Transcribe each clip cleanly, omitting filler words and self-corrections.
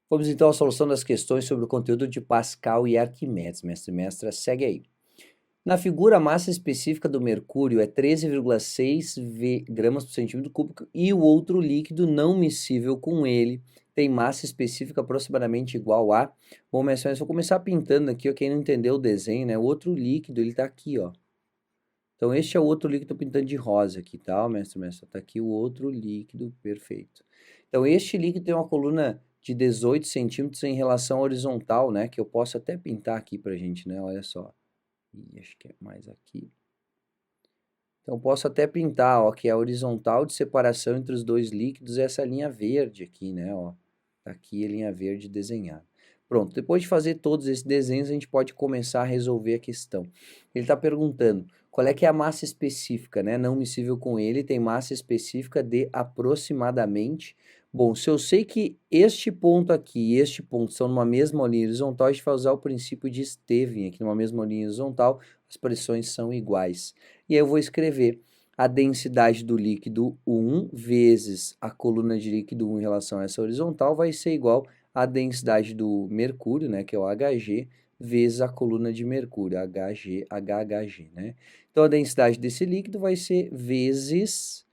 Vamos então à solução das questões sobre o conteúdo de Pascal e Arquimedes. Mestre e mestra, segue aí. Na figura, a massa específica do mercúrio é 13,6 gramas por centímetro cúbico e o outro líquido não miscível com ele tem massa específica aproximadamente igual a... Bom, mestre, vou começar pintando aqui, ó, quem não entendeu o desenho, né? O outro líquido, ele tá aqui, ó. Então, este é o outro líquido, tô pintando de rosa aqui, tá, mestre, mestra? Tá aqui o outro líquido, perfeito. Então, este líquido tem uma coluna de 18 centímetros em relação horizontal, né? Que eu posso até pintar aqui pra gente, né? Olha só. Ih, acho que é mais aqui. Então, posso até pintar, ó, que é a horizontal de separação entre os dois líquidos, essa linha verde aqui, né, ó. Tá aqui a linha verde desenhada. Pronto, depois de fazer todos esses desenhos, a gente pode começar a resolver a questão. Ele está perguntando, qual é que é a massa específica, né, não miscível com ele, tem massa específica de aproximadamente... Bom, se eu sei que este ponto aqui e este ponto são numa mesma linha horizontal, a gente vai usar o princípio de Stevin aqui, numa mesma linha horizontal, as pressões são iguais. E aí eu vou escrever a densidade do líquido 1 vezes a coluna de líquido 1 em relação a essa horizontal vai ser igual à densidade do mercúrio, né, que é o Hg, vezes a coluna de mercúrio, HHG, né? Então, a densidade desse líquido vai ser vezes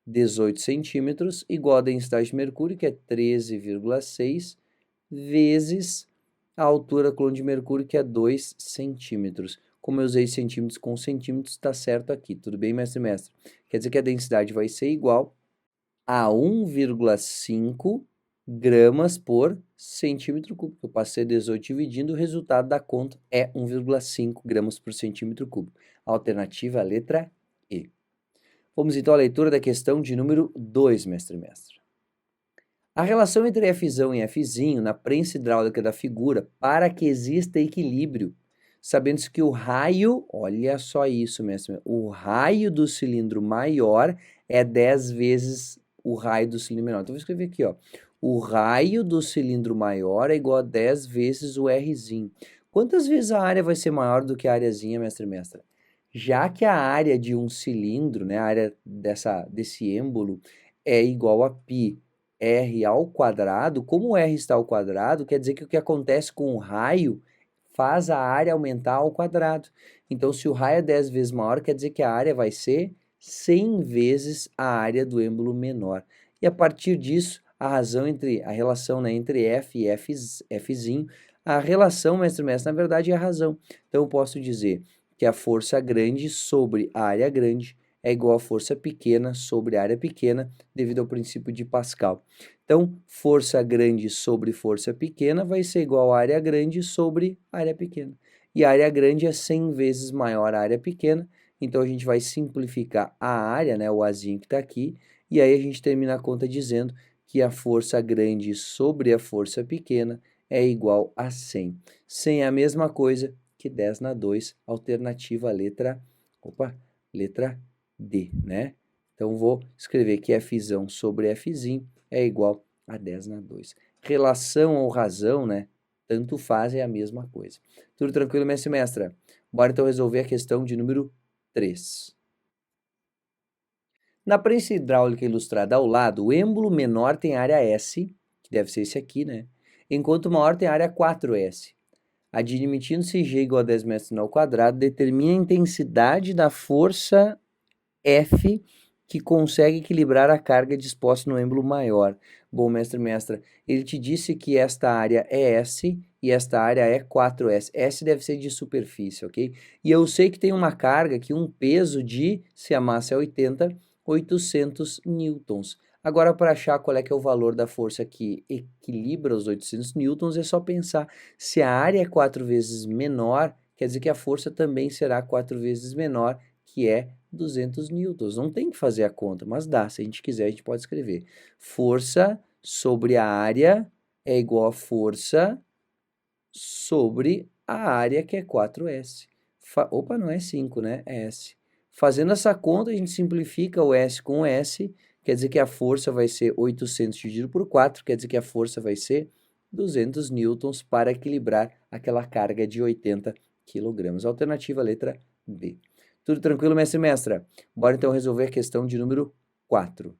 18 centímetros, igual a densidade de mercúrio, que é 13,6, vezes a altura da coluna de mercúrio, que é 2 centímetros. Como eu usei centímetros com centímetros, está certo aqui. Tudo bem, mestre e mestre? Quer dizer que a densidade vai ser igual a 1,5 gramas por centímetro cúbico. Eu passei 18 dividindo, o resultado da conta é 1,5 gramas por centímetro cúbico. Alternativa, a letra E. Vamos então à leitura da questão de número 2, mestre e mestra. A relação entre Fzão e Fzinho na prensa hidráulica da figura para que exista equilíbrio, sabendo-se que o raio, olha só isso, mestre, o raio do cilindro maior é 10 vezes o raio do cilindro menor. Então, vou escrever aqui, ó. O raio do cilindro maior é igual a 10 vezes o Rzinho. Quantas vezes a área vai ser maior do que a areazinha, mestre e mestra? Já que a área de um cilindro, né, a área desse êmbolo é igual a π r ao quadrado, como o r está ao quadrado, quer dizer que o que acontece com o raio faz a área aumentar ao quadrado. Então, se o raio é 10 vezes maior, quer dizer que a área vai ser 100 vezes a área do êmbolo menor. E a partir disso, a relação, né, entre F e Fzinho, a relação, mestre, na verdade é a razão. Então, eu posso dizer que a força grande sobre a área grande é igual a força pequena sobre a área pequena, devido ao princípio de Pascal. Então, força grande sobre força pequena vai ser igual a área grande sobre área pequena. E a área grande é 100 vezes maior a área pequena, então a gente vai simplificar a área, né, o azinho que está aqui, e aí a gente termina a conta dizendo que a força grande sobre a força pequena é igual a 100. 100 é a mesma coisa que 10 na 2, alternativa letra D, né? Então, vou escrever que Fzão sobre Fzinho é igual a 10 na 2. Relação ou razão, né? Tanto faz, é a mesma coisa. Tudo tranquilo, mestre e mestra? Bora então resolver a questão de número 3. Na prensa hidráulica ilustrada ao lado, o êmbolo menor tem área S, que deve ser esse aqui, né? Enquanto o maior tem área 4S. Admitindo-se G igual a 10 metros ao quadrado, determina a intensidade da força F que consegue equilibrar a carga disposta no êmbolo maior. Bom, mestre e mestra, ele te disse que esta área é S e esta área é 4S. S deve ser de superfície, ok? E eu sei que tem uma carga aqui, um peso de, se a massa é 80, 800 newtons. Agora, para achar qual é que é o valor da força que equilibra os 800 newtons, é só pensar, se a área é 4 vezes menor, quer dizer que a força também será 4 vezes menor, que é 200 newtons. Não tem que fazer a conta, mas dá. Se a gente quiser, a gente pode escrever. Força sobre a área é igual a força sobre a área, que é 4S. Opa, não é 5, né? É S. Fazendo essa conta, a gente simplifica o S com o S, quer dizer que a força vai ser 800 dividido por 4, quer dizer que a força vai ser 200 newtons para equilibrar aquela carga de 80 kg. Alternativa, letra B. Tudo tranquilo, mestre e mestra? Bora então resolver a questão de número 4.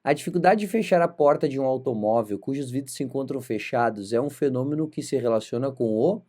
A dificuldade de fechar a porta de um automóvel cujos vidros se encontram fechados é um fenômeno que se relaciona com o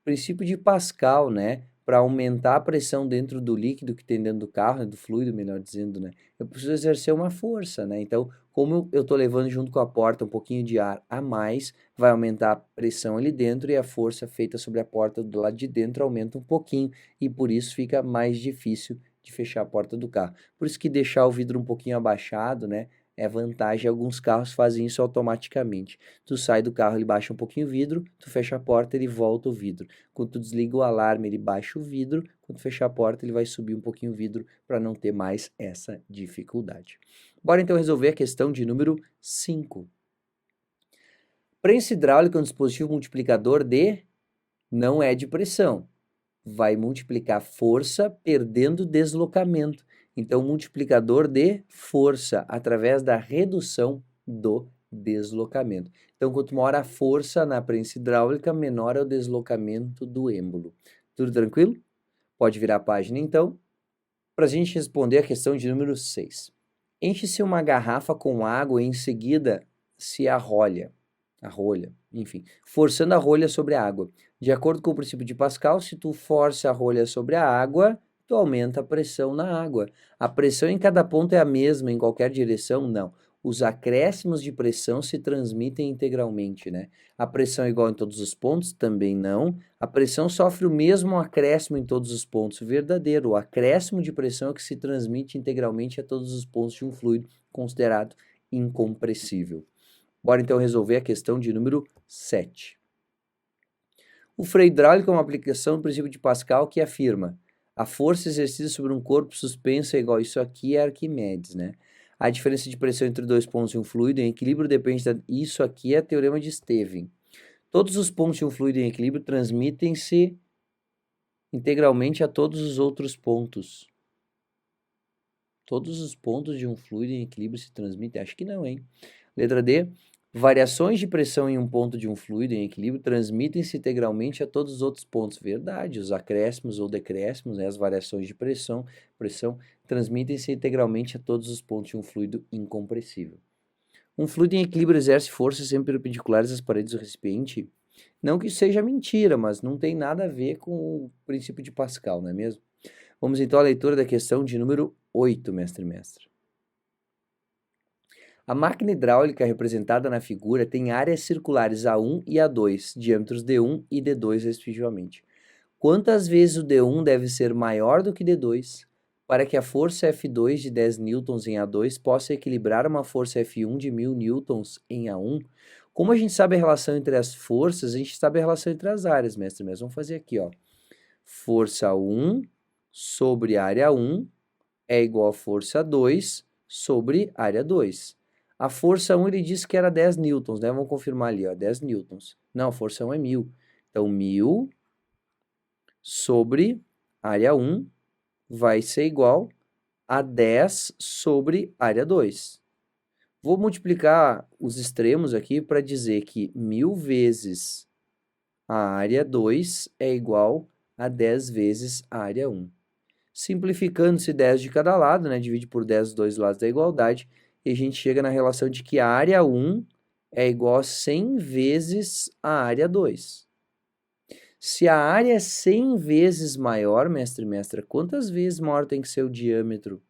princípio de Pascal, né? Para aumentar a pressão dentro do líquido que tem dentro do carro, do fluido, melhor dizendo, né? Eu preciso exercer uma força, né? Então, como eu estou levando junto com a porta um pouquinho de ar a mais, vai aumentar a pressão ali dentro e a força feita sobre a porta do lado de dentro aumenta um pouquinho e por isso fica mais difícil de fechar a porta do carro. Por isso que deixar o vidro um pouquinho abaixado, né? É vantagem, alguns carros fazem isso automaticamente. Tu sai do carro, ele baixa um pouquinho o vidro, tu fecha a porta, ele volta o vidro. Quando tu desliga o alarme, ele baixa o vidro, quando fechar a porta, ele vai subir um pouquinho o vidro para não ter mais essa dificuldade. Bora então resolver a questão de número 5. Prensa hidráulica é um dispositivo multiplicador não é de pressão. Vai multiplicar força perdendo deslocamento. Então, multiplicador de força através da redução do deslocamento. Então, quanto maior a força na prensa hidráulica, menor é o deslocamento do êmbolo. Tudo tranquilo? Pode virar a página, então, para a gente responder a questão de número 6. Enche-se uma garrafa com água e em seguida se arrolha, enfim, forçando a rolha sobre a água. De acordo com o princípio de Pascal, se tu força a rolha sobre a água, tu aumenta a pressão na água. A pressão em cada ponto é a mesma em qualquer direção? Não. Os acréscimos de pressão se transmitem integralmente, né? A pressão é igual em todos os pontos? Também não. A pressão sofre o mesmo acréscimo em todos os pontos? Verdadeiro. O acréscimo de pressão é que se transmite integralmente a todos os pontos de um fluido considerado incompressível. Bora então resolver a questão de número 7. O freio hidráulico é uma aplicação do princípio de Pascal que afirma a força exercida sobre um corpo suspenso é igual a isso aqui é Arquimedes, né? A diferença de pressão entre dois pontos de um fluido em equilíbrio depende isso aqui é teorema de Stevin. Todos os pontos de um fluido em equilíbrio transmitem-se integralmente a todos os outros pontos. Todos os pontos de um fluido em equilíbrio se transmitem? Acho que não, hein? Letra D. Variações de pressão em um ponto de um fluido em equilíbrio transmitem-se integralmente a todos os outros pontos. Verdade, os acréscimos ou decréscimos, né, as variações de pressão transmitem-se integralmente a todos os pontos de um fluido incompressível. Um fluido em equilíbrio exerce forças sempre perpendiculares às paredes do recipiente? Não que isso seja mentira, mas não tem nada a ver com o princípio de Pascal, não é mesmo? Vamos então à leitura da questão de número 8, mestre e mestra. A máquina hidráulica representada na figura tem áreas circulares A1 e A2, diâmetros D1 e D2, respectivamente. Quantas vezes o D1 deve ser maior do que D2 para que a força F2 de 10 newtons em A2 possa equilibrar uma força F1 de 1000 newtons em A1? Como a gente sabe a relação entre as forças, a gente sabe a relação entre as áreas, mestre. Mas vamos fazer aqui, ó. Força 1 sobre área 1 é igual a força 2 sobre área 2. A força 1 ele disse que era 10 newtons, né? Vamos confirmar ali, ó, 10 newtons. Não, a força 1 é 1000. Então, 1000 sobre área 1 vai ser igual a 10 sobre área 2. Vou multiplicar os extremos aqui para dizer que 1000 vezes a área 2 é igual a 10 vezes a área 1. Simplificando-se 10 de cada lado, né? Divide por 10 os dois lados da igualdade, e a gente chega na relação de que a área 1 é igual a 100 vezes a área 2. Se a área é 100 vezes maior, mestre e mestra, quantas vezes maior tem que ser o diâmetro?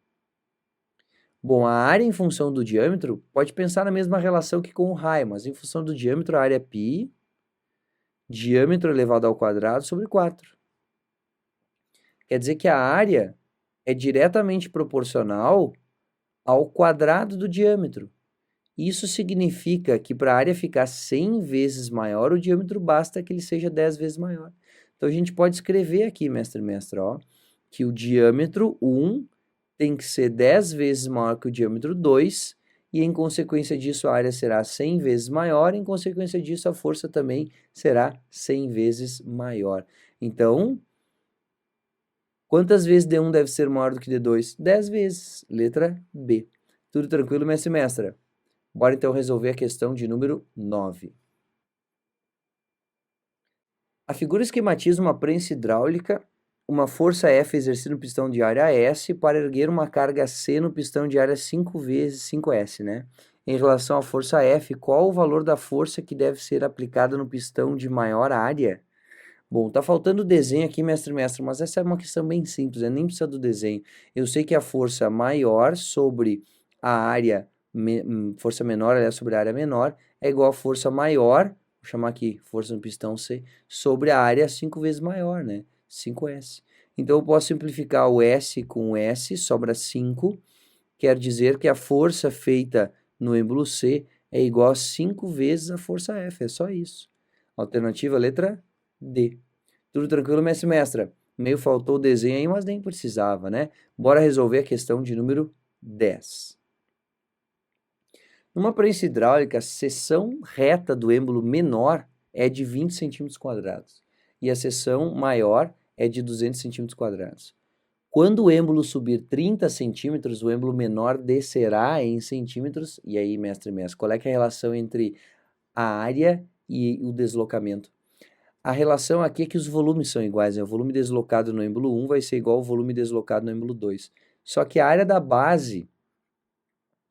Bom, a área em função do diâmetro, pode pensar na mesma relação que com o raio, mas em função do diâmetro, a área é π, diâmetro elevado ao quadrado sobre 4. Quer dizer que a área é diretamente proporcional ao quadrado do diâmetro. Isso significa que para a área ficar 100 vezes maior, o diâmetro basta que ele seja 10 vezes maior. Então, a gente pode escrever aqui, mestre e mestra, ó, que o diâmetro 1 tem que ser 10 vezes maior que o diâmetro 2, e em consequência disso a área será 100 vezes maior, em consequência disso a força também será 100 vezes maior. Então, quantas vezes D1 deve ser maior do que D2? 10 vezes. Letra B. Tudo tranquilo, mestre e mestra? Bora então resolver a questão de número 9. A figura esquematiza uma prensa hidráulica uma força F exercida no pistão de área S para erguer uma carga C no pistão de área 5 vezes 5S, né? Em relação à força F, qual o valor da força que deve ser aplicada no pistão de maior área? Bom, tá faltando o desenho aqui, mestre, mas essa é uma questão bem simples, nem precisa do desenho. Eu sei que a força maior sobre a área, força menor, aliás, sobre a área menor, é igual a força maior, vou chamar aqui força no pistão C, sobre a área 5 vezes maior, né? 5S. Então, eu posso simplificar o S com o S, sobra 5, quer dizer que a força feita no êmbolo C é igual a 5 vezes a força F, é só isso. Alternativa, letra D. Tudo tranquilo, mestre e mestra? Meio faltou o desenho aí, mas nem precisava, né? Bora resolver a questão de número 10. Numa prensa hidráulica, a seção reta do êmbolo menor é de 20 centímetros quadrados e a seção maior é de 200 centímetros quadrados. Quando o êmbolo subir 30 centímetros, o êmbolo menor descerá em centímetros. E aí, mestre e mestre, qual é que é a relação entre a área e o deslocamento? A relação aqui é que os volumes são iguais, né? O volume deslocado no êmbolo 1 vai ser igual ao volume deslocado no êmbolo 2. Só que a área da base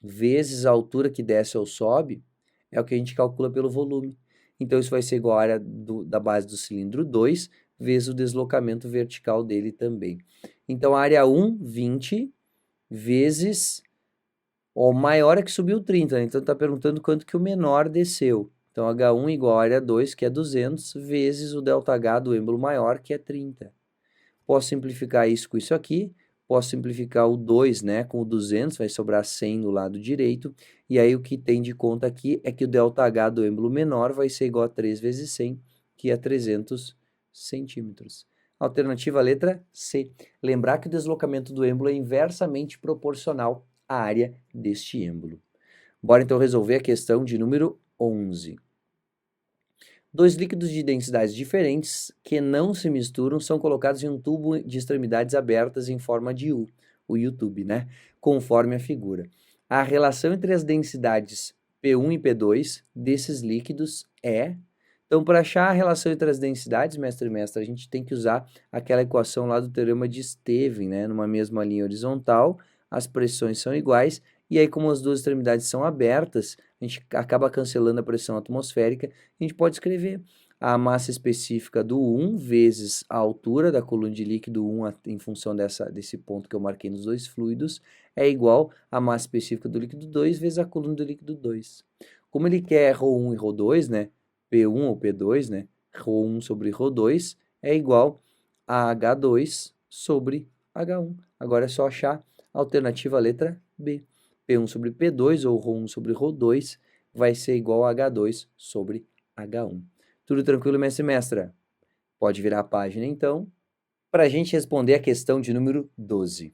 vezes a altura que desce ou sobe é o que a gente calcula pelo volume. Então, isso vai ser igual à área da base do cilindro 2 vezes o deslocamento vertical dele também. Então, a área 1, 20, vezes... Ó, o maior é que subiu 30, né? Então, está perguntando quanto que o menor desceu. Então, H1 igual a área 2, que é 200, vezes o ΔH do êmbolo maior, que é 30. Posso simplificar isso com isso aqui. Posso simplificar o 2, né, com o 200, vai sobrar 100 do lado direito. E aí, o que tem de conta aqui é que o ΔH do êmbolo menor vai ser igual a 3 vezes 100, que é 300 centímetros. Alternativa letra C. Lembrar que o deslocamento do êmbolo é inversamente proporcional à área deste êmbolo. Bora então resolver a questão de número 11. Dois líquidos de densidades diferentes que não se misturam são colocados em um tubo de extremidades abertas em forma de U, o U-tube, né? Conforme a figura. A relação entre as densidades P1 e P2 desses líquidos é... Então, para achar a relação entre as densidades, mestre e mestra, a gente tem que usar aquela equação lá do teorema de Stevin, né? Numa mesma linha horizontal, as pressões são iguais, e aí, como as duas extremidades são abertas, a gente acaba cancelando a pressão atmosférica, a gente pode escrever a massa específica do 1 vezes a altura da coluna de líquido 1 em função desse ponto que eu marquei nos dois fluidos, é igual à massa específica do líquido 2 vezes a coluna do líquido 2. Como ele quer ρ1 e ρ2, né? P1 ou P2, né? ρ1 sobre ρ2 é igual a H2 sobre H1. Agora é só achar a alternativa letra B. P1 sobre P2 ou ρ1 sobre ρ2 vai ser igual a H2 sobre H1. Tudo tranquilo, mestre e mestra? Pode virar a página, então, para a gente responder a questão de número 12.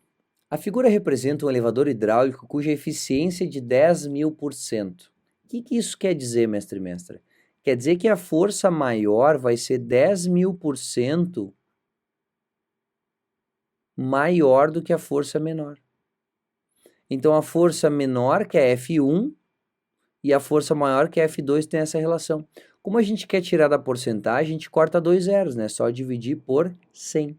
A figura representa um elevador hidráulico cuja eficiência é de 10.000%. O que isso quer dizer, mestre e mestra? Quer dizer que a força maior vai ser 10.000% maior do que a força menor. Então, a força menor, que é F1, e a força maior, que é F2, tem essa relação. Como a gente quer tirar da porcentagem, a gente corta dois zeros, né? Só dividir por 100.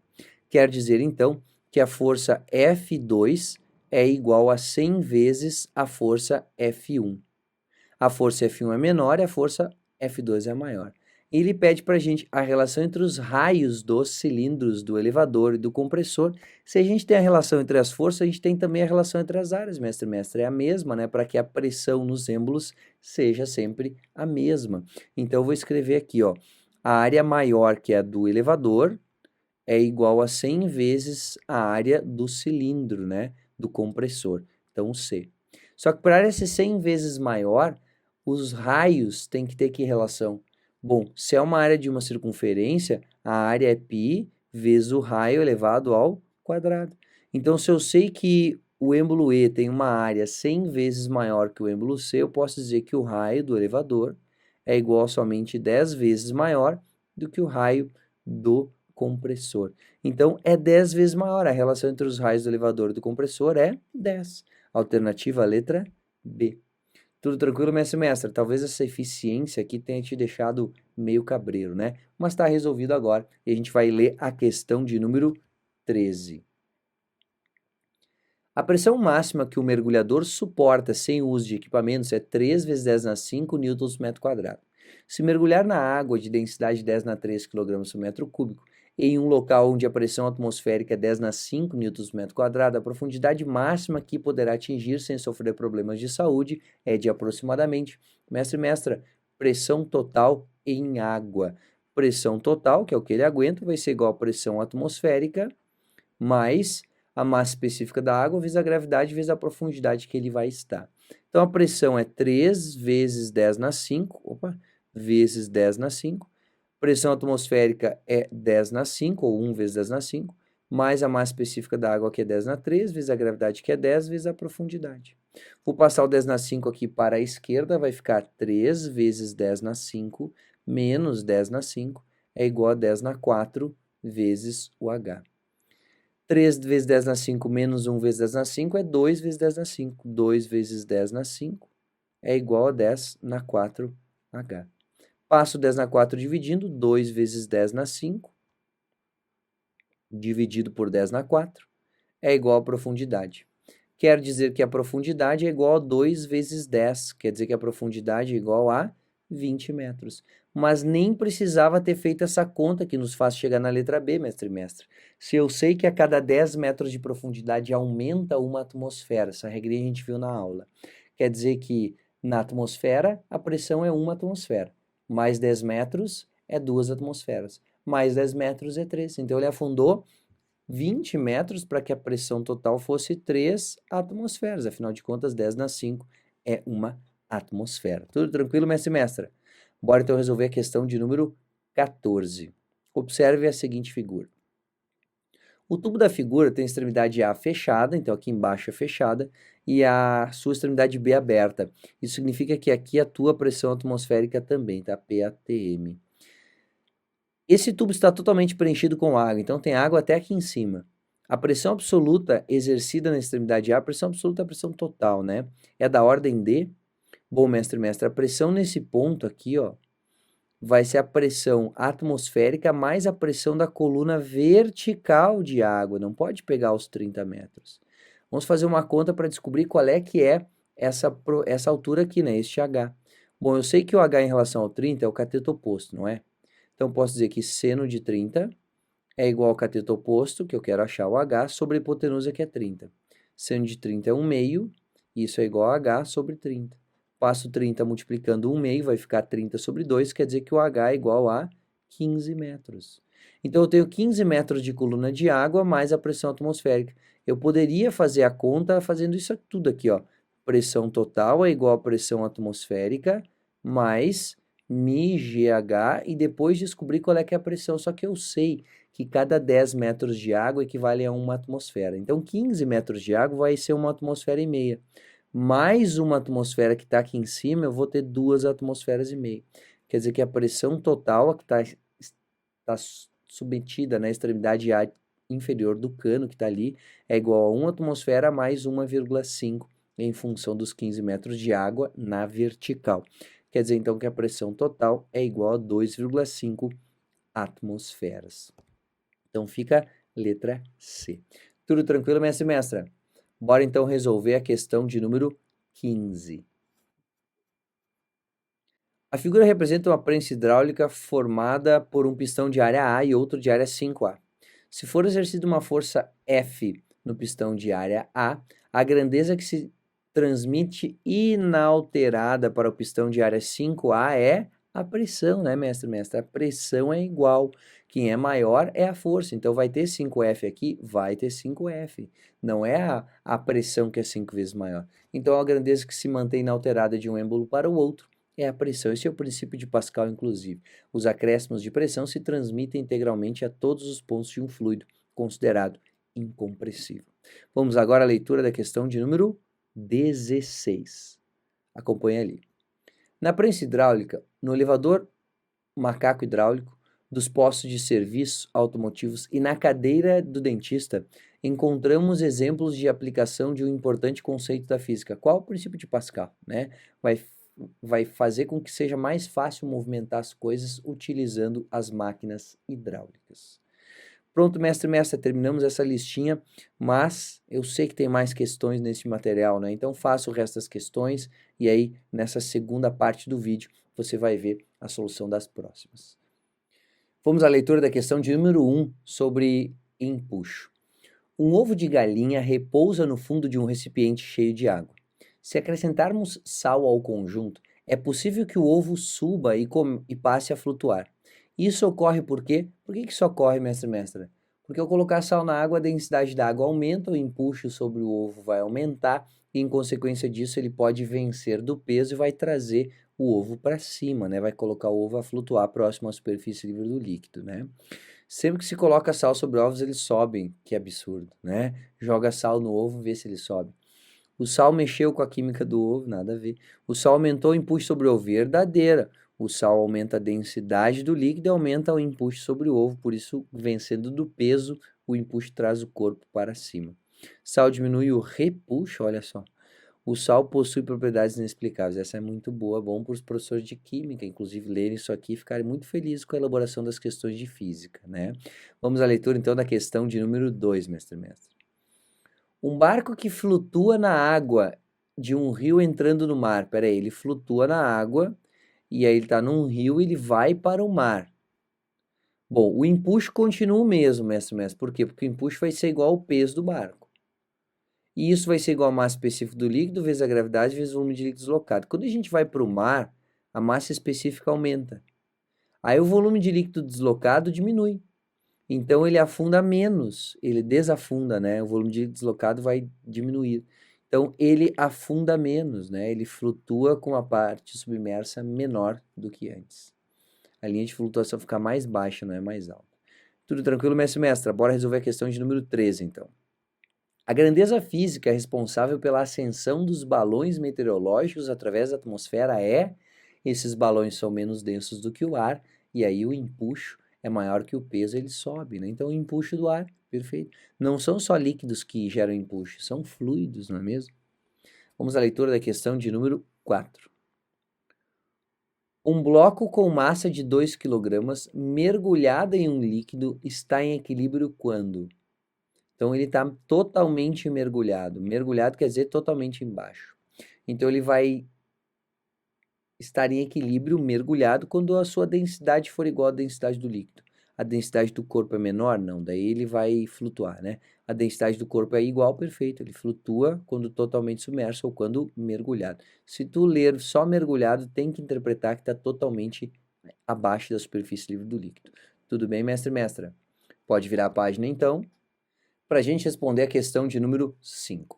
Quer dizer, então, que a força F2 é igual a 100 vezes a força F1. A força F1 é menor e a força F2 é maior. Ele pede para a gente a relação entre os raios dos cilindros do elevador e do compressor. Se a gente tem a relação entre as forças, a gente tem também a relação entre as áreas, mestre e mestra. É a mesma, né? Para que a pressão nos êmbolos seja sempre a mesma. Então, eu vou escrever aqui, ó. A área maior, que é a do elevador, é igual a 100 vezes a área do cilindro, né? Do compressor. Então, C. Só que para a área ser 100 vezes maior, os raios têm que ter que relação? Bom, se é uma área de uma circunferência, a área é π vezes o raio elevado ao quadrado. Então, se eu sei que o êmbolo E tem uma área 100 vezes maior que o êmbolo C, eu posso dizer que o raio do elevador é igual a somente 10 vezes maior do que o raio do compressor. Então, é 10 vezes maior. A relação entre os raios do elevador e do compressor é 10. Alternativa, letra B. Tudo tranquilo, mestre e mestra? Talvez essa eficiência aqui tenha te deixado meio cabreiro, né? Mas está resolvido agora e a gente vai ler a questão de número 13. A pressão máxima que o mergulhador suporta sem o uso de equipamentos é 3 vezes 10 na 5 newtons por metro quadrado. Se mergulhar na água de densidade 10 na 3 kg por metro cúbico, em um local onde a pressão atmosférica é 10 na 5 newtons por metro quadrado, a profundidade máxima que poderá atingir sem sofrer problemas de saúde é de aproximadamente, mestre e mestra, pressão total em água. Pressão total, que é o que ele aguenta, vai ser igual a pressão atmosférica mais a massa específica da água vezes a gravidade vezes a profundidade que ele vai estar. Então, a pressão é 3 vezes 10 na 5, vezes 10 na 5. Pressão atmosférica é 10 na 5, ou 1 vezes 10 na 5, mais a massa específica da água, que é 10 na 3, vezes a gravidade, que é 10, vezes a profundidade. Vou passar o 10 na 5 aqui para a esquerda, vai ficar 3 vezes 10 na 5, menos 10 na 5, é igual a 10 na 4, vezes o H. 3 vezes 10 na 5 menos 1 vezes 10 na 5 é 2 vezes 10 na 5. 2 vezes 10 na 5 é igual a 10 na 4H. Passo 10 na 4 dividindo, 2 vezes 10 na 5, dividido por 10 na 4, é igual a profundidade. Quer dizer que a profundidade é igual a 2 vezes 10, quer dizer que a profundidade é igual a 20 metros. Mas nem precisava ter feito essa conta que nos faz chegar na letra B, mestre e mestre. Se eu sei que a cada 10 metros de profundidade aumenta uma atmosfera, essa regrinha a gente viu na aula, quer dizer que na atmosfera a pressão é uma atmosfera, mais 10 metros é 2 atmosferas, mais 10 metros é 3. Então ele afundou 20 metros para que a pressão total fosse 3 atmosferas. Afinal de contas, 10 na 5 é uma atmosfera. Tudo tranquilo, mestre e mestra? Bora então resolver a questão de número 14. Observe a seguinte figura. O tubo da figura tem a extremidade A fechada, então aqui embaixo é fechada, e a sua extremidade B aberta. Isso significa que aqui atua a pressão atmosférica também, tá? PATM. Esse tubo está totalmente preenchido com água, então tem água até aqui em cima. A pressão absoluta exercida na extremidade A, a pressão absoluta é a pressão total, né? É da ordem de... Bom, mestre e mestra, a pressão nesse ponto aqui, ó, vai ser a pressão atmosférica mais a pressão da coluna vertical de água. Não pode pegar os 30 metros. Vamos fazer uma conta para descobrir qual é que é essa altura aqui, né? Este H. Bom, eu sei que o H em relação ao 30 é o cateto oposto, não é? Então, posso dizer que seno de 30 é igual ao cateto oposto, que eu quero achar o H, sobre a hipotenusa, que é 30. Seno de 30 é 1 meio, isso é igual a H sobre 30. Passo 30 multiplicando 1 meio, vai ficar 30 sobre 2, quer dizer que o H é igual a 15 metros. Então, eu tenho 15 metros de coluna de água mais a pressão atmosférica. Eu poderia fazer a conta fazendo isso tudo aqui, ó. Pressão total é igual a pressão atmosférica mais μGH e depois descobrir qual é que é a pressão. Só que eu sei que cada 10 metros de água equivale a uma atmosfera. Então, 15 metros de água vai ser uma atmosfera e meia. Mais uma atmosfera que está aqui em cima, eu vou ter 2 atmosferas e meia. Quer dizer que a pressão total que está submetida na extremidade A inferior do cano que está ali é igual a 1 atmosfera mais 1,5 em função dos 15 metros de água na vertical. Quer dizer, então, que a pressão total é igual a 2,5 atmosferas. Então, fica letra C. Tudo tranquilo, mestre e mestra? Bora, então, resolver a questão de número 15. A figura representa uma prensa hidráulica formada por um pistão de área A e outro de área 5A. Se for exercida uma força F no pistão de área a grandeza que se transmite inalterada para o pistão de área 5A é a pressão, né, mestre, mestre? A pressão é igual. Quem é maior é a força. Então, vai ter 5F aqui? Vai ter 5F. Não é a pressão que é 5 vezes maior. Então, a grandeza que se mantém inalterada de um êmbolo para o outro é a pressão. Esse é o princípio de Pascal, inclusive. Os acréscimos de pressão se transmitem integralmente a todos os pontos de um fluido considerado incompressível. Vamos agora à leitura da questão de número 16. Acompanhe ali. Na prensa hidráulica, no elevador macaco hidráulico, dos postos de serviço automotivos e na cadeira do dentista, encontramos exemplos de aplicação de um importante conceito da física. Qual o princípio de Pascal, né? Vai fazer com que seja mais fácil movimentar as coisas utilizando as máquinas hidráulicas. Pronto, mestre, mestra, terminamos essa listinha, mas eu sei que tem mais questões nesse material, né? Então faça o resto das questões e aí nessa segunda parte do vídeo você vai ver a solução das próximas. Vamos à leitura da questão de número 1 sobre empuxo. Um ovo de galinha repousa no fundo de um recipiente cheio de água. Se acrescentarmos sal ao conjunto, é possível que o ovo suba e passe a flutuar. Isso ocorre por quê? Por que isso ocorre, mestre e mestra? Porque ao colocar sal na água, a densidade da água aumenta, o empuxo sobre o ovo vai aumentar e, em consequência disso, ele pode vencer do peso e vai trazer o ovo para cima, né? Vai colocar o ovo a flutuar próximo à superfície livre do líquido, né? Sempre que se coloca sal sobre ovos, eles sobem. Que absurdo, né? Joga sal no ovo, vê se ele sobe. O sal mexeu com a química do ovo, nada a ver. O sal aumentou o empuxo sobre o ovo, verdadeira. O sal aumenta a densidade do líquido e aumenta o empuxo sobre o ovo, por isso, vencendo do peso, o empuxo traz o corpo para cima. Sal diminui o repuxo, olha só. O sal possui propriedades inexplicáveis. Essa é muito boa, bom para os professores de química, inclusive, lerem isso aqui e ficarem muito felizes com a elaboração das questões de física, né? Vamos à leitura, então, da questão de número 2, mestre. Um barco que flutua na água de um rio entrando no mar. Peraí, ele flutua na água e aí ele está num rio e ele vai para o mar. Bom, o empuxo continua o mesmo, mestre. Por quê? Porque o empuxo vai ser igual ao peso do barco. E isso vai ser igual à massa específica do líquido vezes a gravidade vezes o volume de líquido deslocado. Quando a gente vai para o mar, a massa específica aumenta. Aí o volume de líquido deslocado diminui. Então ele afunda menos, ele desafunda, né? O volume de líquido deslocado vai diminuir. Então ele afunda menos, né? Ele flutua com a parte submersa menor do que antes. A linha de flutuação fica mais baixa, não é mais alta. Tudo tranquilo, mestre e mestra? Bora resolver a questão de número 13, então. A grandeza física responsável pela ascensão dos balões meteorológicos através da atmosfera é... Esses balões são menos densos do que o ar, e aí o empuxo é maior que o peso, ele sobe, né? Então o empuxo do ar, perfeito. Não são só líquidos que geram empuxo, são fluidos, não é mesmo? Vamos à leitura da questão de número 4. Um bloco com massa de 2 kg mergulhado em um líquido está em equilíbrio quando? Então, ele está totalmente mergulhado. Mergulhado quer dizer totalmente embaixo. Então, ele vai estar em equilíbrio mergulhado quando a sua densidade for igual à densidade do líquido. A densidade do corpo é menor? Não, daí ele vai flutuar, né? A densidade do corpo é igual, perfeito. Ele flutua quando totalmente submerso ou quando mergulhado. Se tu ler só mergulhado, tem que interpretar que está totalmente abaixo da superfície livre do líquido. Tudo bem, mestre e mestra? Pode virar a página, então, para a gente responder a questão de número 5.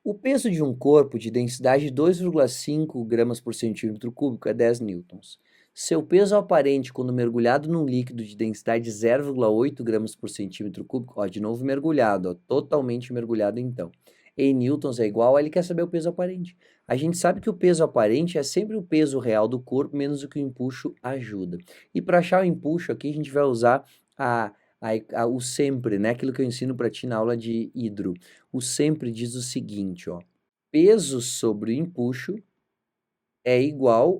O peso de um corpo de densidade de 2,5 gramas por centímetro cúbico é 10 newtons. Seu peso aparente quando mergulhado num líquido de densidade de 0,8 gramas por centímetro cúbico, ó, de novo mergulhado, ó, totalmente mergulhado então, em newtons é igual, ele quer saber o peso aparente. A gente sabe que o peso aparente é sempre o peso real do corpo menos o que o empuxo ajuda. E para achar o empuxo aqui a gente vai usar o sempre, né? Aquilo que eu ensino para ti na aula de hidro. O sempre diz o seguinte, ó. Peso sobre o empuxo é igual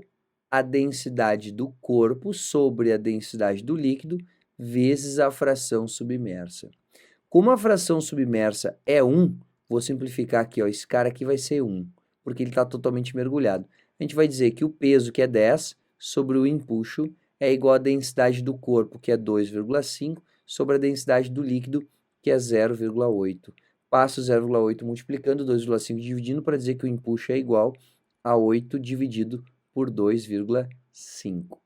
à densidade do corpo sobre a densidade do líquido vezes a fração submersa. Como a fração submersa é 1, vou simplificar aqui, ó. Esse cara aqui vai ser 1, porque ele está totalmente mergulhado. A gente vai dizer que o peso, que é 10, sobre o empuxo é igual à densidade do corpo, que é 2,5, sobre a densidade do líquido, que é 0,8. Passo 0,8 multiplicando, 2,5 dividindo, para dizer que o empuxo é igual a 8 dividido por 2,5.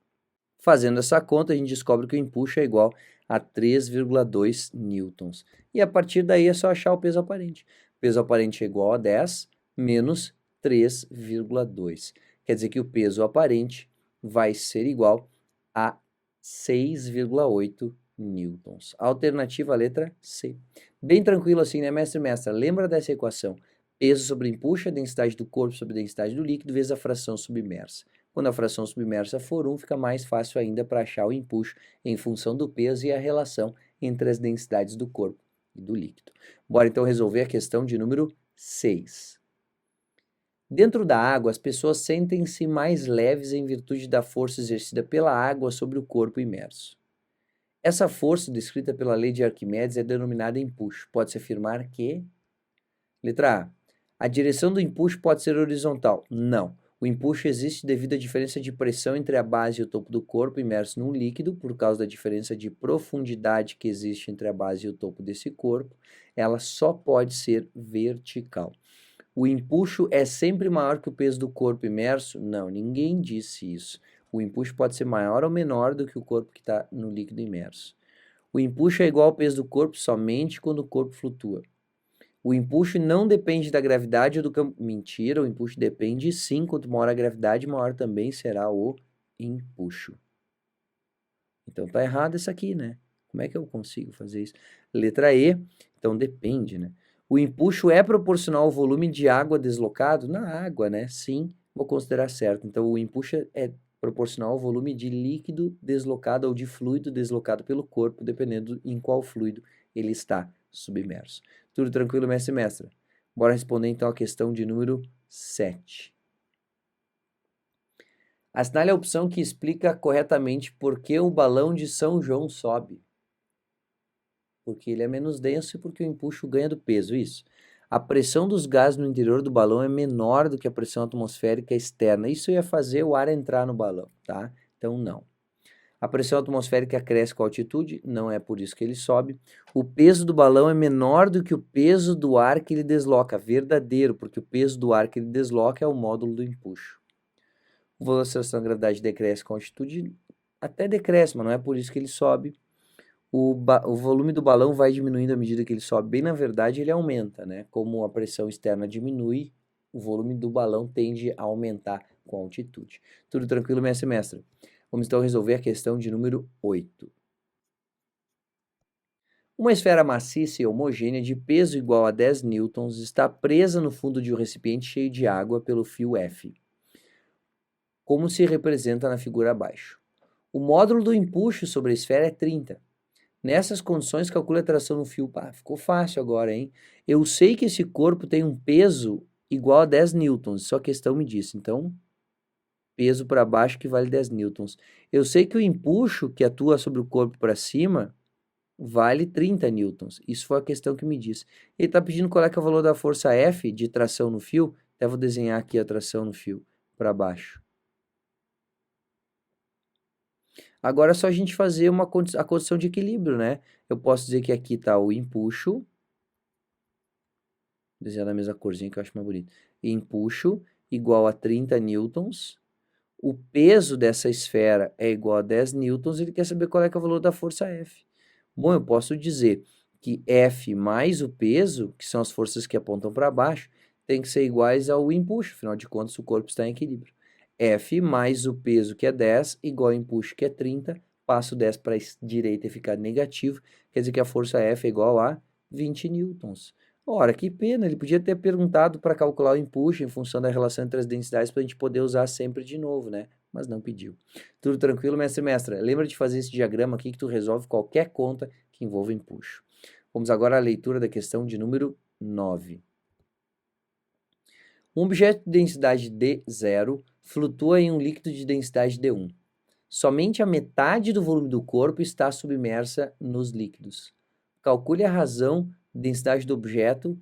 Fazendo essa conta, a gente descobre que o empuxo é igual a 3,2 newtons. E a partir daí é só achar o peso aparente. O peso aparente é igual a 10 menos 3,2. Quer dizer que o peso aparente vai ser igual a 6,8 newtons. Alternativa, letra C. Bem tranquilo assim, né, mestre e mestra? Lembra dessa equação? Peso sobre empuxo, a densidade do corpo sobre a densidade do líquido, vezes a fração submersa. Quando a fração submersa for 1, fica mais fácil ainda para achar o empuxo em função do peso e a relação entre as densidades do corpo e do líquido. Bora então resolver a questão de número 6. Dentro da água, as pessoas sentem-se mais leves em virtude da força exercida pela água sobre o corpo imerso. Essa força descrita pela lei de Arquimedes é denominada empuxo. Pode-se afirmar que... Letra A. A direção do empuxo pode ser horizontal. Não. O empuxo existe devido à diferença de pressão entre a base e o topo do corpo imerso num líquido, por causa da diferença de profundidade que existe entre a base e o topo desse corpo. Ela só pode ser vertical. O empuxo é sempre maior que o peso do corpo imerso? Não, ninguém disse isso. O empuxo pode ser maior ou menor do que o corpo que está no líquido imerso. O empuxo é igual ao peso do corpo somente quando o corpo flutua. O empuxo não depende da gravidade ou do campo. Mentira, o empuxo depende sim. Quanto maior a gravidade, maior também será o empuxo. Então tá errado isso aqui, né? Como é que eu consigo fazer isso? Letra E, então depende, né? O empuxo é proporcional ao volume de água deslocado? Na água, né? Sim, vou considerar certo. Então o empuxo é proporcional ao volume de líquido deslocado ou de fluido deslocado pelo corpo, dependendo em qual fluido ele está submerso. Tudo tranquilo, mestre e mestra? Bora responder então a questão de número 7. Assinale a opção que explica corretamente por que o balão de São João sobe. Porque ele é menos denso e porque o empuxo ganha do peso, isso. A pressão dos gases no interior do balão é menor do que a pressão atmosférica externa. Isso ia fazer o ar entrar no balão, tá? Então, não. A pressão atmosférica cresce com a altitude, não é por isso que ele sobe. O peso do balão é menor do que o peso do ar que ele desloca, verdadeiro, porque o peso do ar que ele desloca é o módulo do empuxo. O valor da aceleração da gravidade decresce com a altitude, até decresce, mas não é por isso que ele sobe. O volume do balão vai diminuindo à medida que ele sobe. Bem, na verdade, ele aumenta, né? Como a pressão externa diminui, o volume do balão tende a aumentar com a altitude. Tudo tranquilo, mestre e mestra? Vamos então resolver a questão de número 8. Uma esfera maciça e homogênea de peso igual a 10 newtons está presa no fundo de um recipiente cheio de água pelo fio F, como se representa na figura abaixo. O módulo do empuxo sobre a esfera é 30. Nessas condições, calcule a tração no fio. Ficou fácil agora, hein? Eu sei que esse corpo tem um peso igual a 10 newtons, só a questão me disse. Então, peso para baixo que vale 10 newtons. Eu sei que o empuxo que atua sobre o corpo para cima vale 30 newtons. Isso foi a questão que me disse. Ele está pedindo qual é, que é o valor da força F de tração no fio. Até vou desenhar aqui a tração no fio para baixo. Agora é só a gente fazer a condição de equilíbrio, né? Eu posso dizer que aqui está o empuxo. Desenhar da mesma corzinha que eu acho mais bonito. Empuxo igual a 30 newtons. O peso dessa esfera é igual a 10 newtons. Ele quer saber qual é, que é o valor da força F. Bom, eu posso dizer que F mais o peso, que são as forças que apontam para baixo, tem que ser iguais ao empuxo. Afinal de contas, o corpo está em equilíbrio. F mais o peso, que é 10, igual ao empuxo, que é 30. Passo 10 para a direita e ficar negativo. Quer dizer que a força F é igual a 20 newtons. Ora, que pena, ele podia ter perguntado para calcular o empuxo em função da relação entre as densidades para a gente poder usar sempre de novo, né? Mas não pediu. Tudo tranquilo, mestre e mestra? Lembra de fazer esse diagrama aqui que tu resolve qualquer conta que envolva empuxo. Vamos agora à leitura da questão de número 9. Um objeto de densidade D0 flutua em um líquido de densidade D1. Somente a metade do volume do corpo está submersa nos líquidos. Calcule a razão densidade do objeto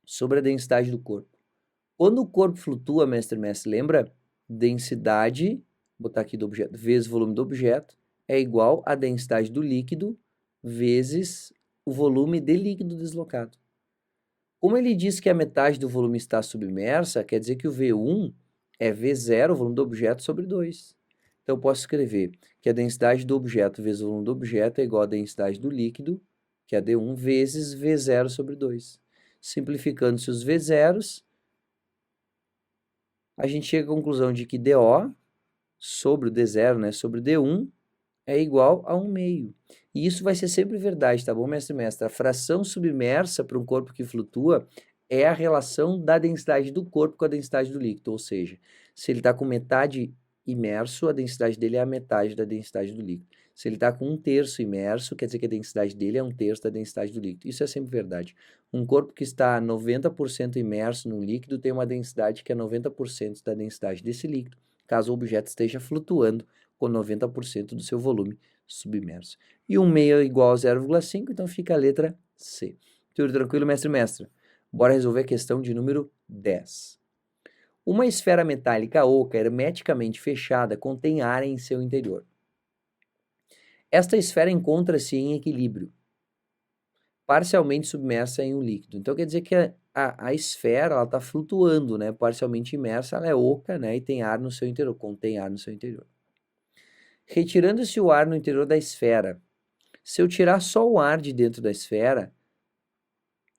sobre a densidade do corpo. Quando o corpo flutua, mestre, lembra? Densidade, vou botar aqui do objeto, vezes o volume do objeto, é igual a densidade do líquido vezes o volume de líquido deslocado. Como ele diz que a metade do volume está submersa, quer dizer que o V1 é V0, o volume do objeto, sobre 2. Então, eu posso escrever que a densidade do objeto vezes o volume do objeto é igual à densidade do líquido, que é D1, vezes V0 sobre 2. Simplificando-se os V0s, a gente chega à conclusão de que DO sobre o D0, né, sobre o D1, é igual a 1/2. E isso vai ser sempre verdade, tá bom, mestre e mestra? A fração submersa para um corpo que flutua é a relação da densidade do corpo com a densidade do líquido, ou seja, se ele está com metade imerso, a densidade dele é a metade da densidade do líquido. Se ele está com 1/3 imerso, quer dizer que a densidade dele é 1/3 da densidade do líquido. Isso é sempre verdade. Um corpo que está 90% imerso no líquido tem uma densidade que é 90% da densidade desse líquido, caso o objeto esteja flutuando com 90% do seu volume submerso. E 1 meio é igual a 0,5, então fica a letra C. Tudo tranquilo, mestre e mestra? Bora resolver a questão de número 10. Uma esfera metálica oca hermeticamente fechada contém ar em seu interior. Esta esfera encontra-se em equilíbrio, parcialmente submersa em um líquido. Então quer dizer que a esfera está flutuando, né? Parcialmente imersa, ela é oca, né? E tem ar no seu interior, contém ar no seu interior. Retirando-se o ar no interior da esfera, se eu tirar só o ar de dentro da esfera,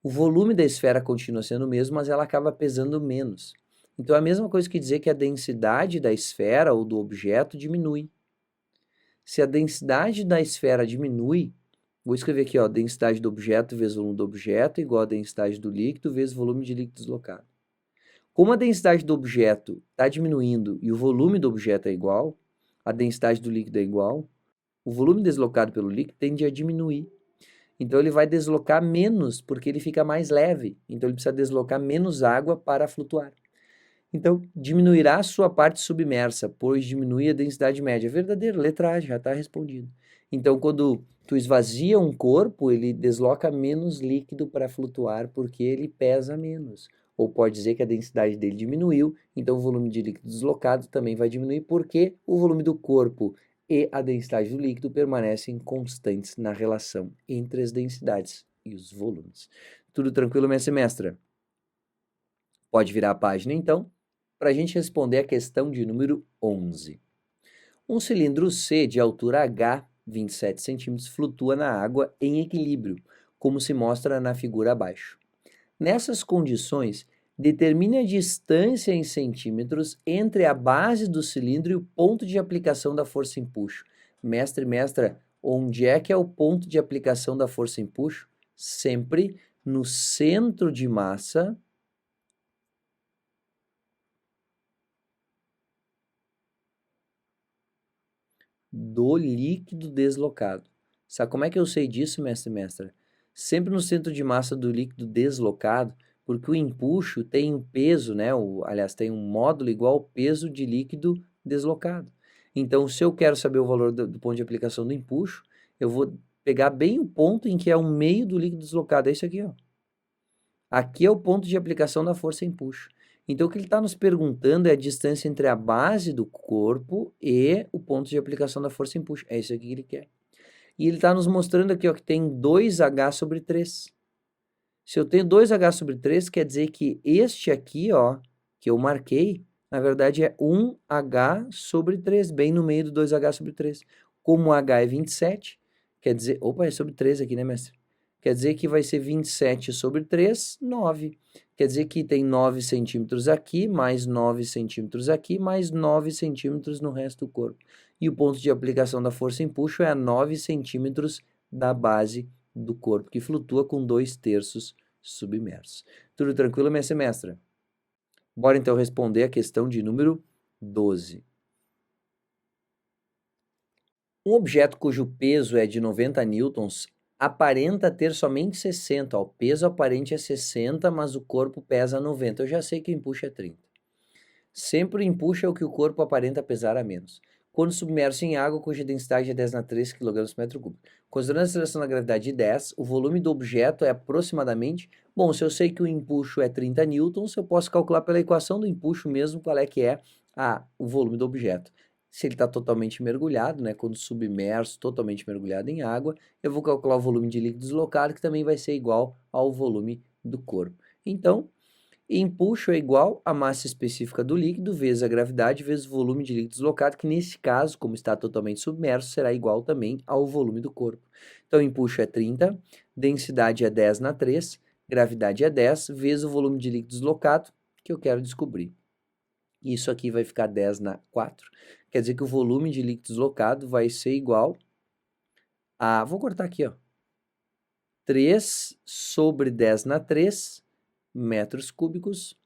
o volume da esfera continua sendo o mesmo, mas ela acaba pesando menos. Então é a mesma coisa que dizer que a densidade da esfera ou do objeto diminui. Se a densidade da esfera diminui, vou escrever aqui, ó, densidade do objeto vezes volume do objeto igual a densidade do líquido vezes volume de líquido deslocado. Como a densidade do objeto está diminuindo e o volume do objeto é igual, a densidade do líquido é igual, o volume deslocado pelo líquido tende a diminuir. Então ele vai deslocar menos porque ele fica mais leve. Então ele precisa deslocar menos água para flutuar. Então diminuirá a sua parte submersa, pois diminui a densidade média. Verdadeiro, letra A, já está respondido. Então quando tu esvazia um corpo, ele desloca menos líquido para flutuar porque ele pesa menos. Ou pode dizer que a densidade dele diminuiu, então o volume de líquido deslocado também vai diminuir porque o volume do corpo e a densidade do líquido permanecem constantes na relação entre as densidades e os volumes. Tudo tranquilo, mestre e mestra? Pode virar a página, então, para a gente responder a questão de número 11. Um cilindro C de altura H, 27 centímetros, flutua na água em equilíbrio, como se mostra na figura abaixo. Nessas condições, determine a distância em centímetros entre a base do cilindro e o ponto de aplicação da força empuxo. Mestre e mestra, onde é que é o ponto de aplicação da força empuxo? Sempre no centro de massa do líquido deslocado. Sabe como é que eu sei disso, mestre e mestra? Sempre no centro de massa do líquido deslocado, porque o empuxo tem um peso, né? Aliás, tem um módulo igual ao peso de líquido deslocado. Então, se eu quero saber o valor do ponto de aplicação do empuxo, eu vou pegar bem o ponto em que é o meio do líquido deslocado. É isso aqui, ó. Aqui é o ponto de aplicação da força empuxo. Então, o que ele está nos perguntando é a distância entre a base do corpo e o ponto de aplicação da força empuxo. É isso aqui que ele quer. E ele está nos mostrando aqui, ó, que tem 2H sobre 3. Se eu tenho 2H sobre 3, quer dizer que este aqui, ó, que eu marquei, na verdade é 1H sobre 3, bem no meio do 2H sobre 3. Como H é 27, quer dizer... Opa, é sobre 3 aqui, né, mestre? Quer dizer que vai ser 27 sobre 3, 9. Quer dizer que tem 9 centímetros aqui, mais 9 centímetros aqui, mais 9 centímetros no resto do corpo. E o ponto de aplicação da força empuxo é a 9 centímetros da base do corpo, que flutua com 2/3 submerso. Tudo tranquilo, minha semestra? Bora então responder a questão de número 12. Um objeto cujo peso é de 90 newtons aparenta ter somente 60. O peso aparente é 60, mas o corpo pesa 90. Eu já sei que o empuxo é 30. Sempre o empuxo é o que o corpo aparenta pesar a menos. Quando submerso em água, cuja densidade é 10 na 3 kg por metro cúbico. Considerando a aceleração da gravidade de 10, o volume do objeto é aproximadamente... Bom, se eu sei que o empuxo é 30 newtons, eu posso calcular pela equação do empuxo mesmo qual é que é o volume do objeto. Se ele está totalmente mergulhado, né, quando submerso, totalmente mergulhado em água, eu vou calcular o volume de líquido deslocado, que também vai ser igual ao volume do corpo. Então, empuxo é igual à massa específica do líquido vezes a gravidade vezes o volume de líquido deslocado, que nesse caso, como está totalmente submerso, será igual também ao volume do corpo. Então, empuxo é 30, densidade é 10 na 3, gravidade é 10, vezes o volume de líquido deslocado, que eu quero descobrir. Isso aqui vai ficar 10 na 4. Quer dizer que o volume de líquido deslocado vai ser igual a... Vou cortar aqui, ó. 3 sobre 10 na 3 metros cúbicos.